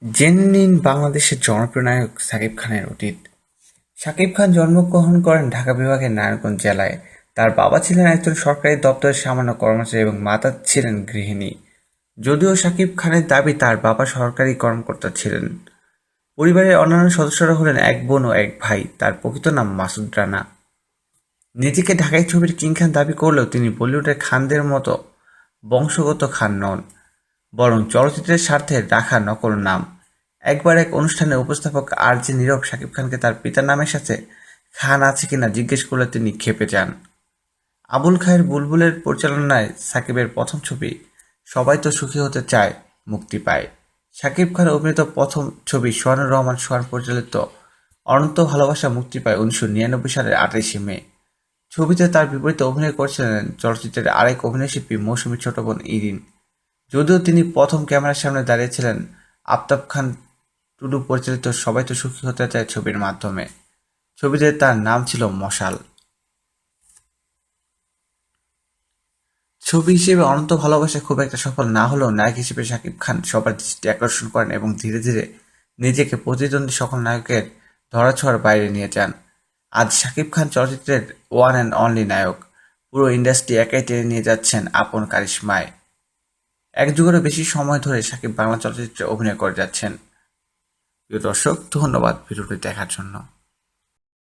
জেনে নিন বাংলাদেশের জনপ্রিয় নায়ক শাকিব খানের অতীত। শাকিব খান জন্মগ্রহণ করেন ঢাকা বিভাগের নারায়ণগঞ্জ জেলায়। তার বাবা ছিলেন একজন সরকারি দপ্তরের সামান্য কর্মচারী এবং মাতা ছিলেন গৃহিণী। যদিও শাকিব খানের দাবি তার বাবা সরকারি কর্মকর্তা ছিলেন। পরিবারের অন্যান্য সদস্যরা হলেন এক বোন ও এক ভাই। তার প্রকৃত নাম মাসুদ রানা। নিজেকে ঢাকাই ছবির কিং খান দাবি করলেও তিনি বলিউডের খানদের মতো বংশগত খান নন, বরং চলচ্চিত্রের স্বার্থে রাখা নকল নাম। একবার এক অনুষ্ঠানে উপস্থাপক আর.জে নীরব শাকিব খানকে তার পিতার নামের সাথে খান আছে কিনা জিজ্ঞেস করলে তিনি ক্ষেপে যান। আবুল খায়ের বুলবুলের পরিচালনায় শাকিবের প্রথম ছবি সবাই তো সুখী হতে চায় মুক্তি পায়। শাকিব খান অভিনীত প্রথম ছবি সোহানুর রহমান সোহান পরিচালিত অনন্ত ভালোবাসা মুক্তি পায় 1999 সালের 28শে মে। ছবিতে তার বিপরীতে অভিনয় করেছিলেন চলচ্চিত্রের আরেক অভিনয়শিল্পী মৌসুমীর ছোট বোন ইরিন। যদিও তিনি প্রথম ক্যামেরার সামনে দাঁড়িয়েছিলেন আফতাব খান টুডু পরিচালিত সবাই তো সুখী হতে চায় ছবির মাধ্যমে। ছবিতে তার নাম ছিল মশাল। ছবি হিসেবে অনন্ত ভালোবাসা খুব একটা সফল না হলেও নায়ক হিসেবে শাকিব খান সবার দৃষ্টি আকর্ষণ করেন এবং ধীরে ধীরে নিজেকে প্রতিদ্বন্দ্বী সকল নায়কের ধরাছোঁয়ার বাইরে নিয়ে যান। আজ শাকিব খান চলচ্চিত্রের ওয়ান অ্যান্ড অনলি নায়ক। পুরো ইন্ডাস্ট্রি একাই টেনে নিয়ে যাচ্ছেন আপন কারিশমায়। এক যুগেরও বেশি সময় ধরে শাকিব বাংলা চলচ্চিত্রে অভিনয় করে যাচ্ছেন। প্রিয় দর্শক, ধন্যবাদ ভিডিওটি দেখার জন্য।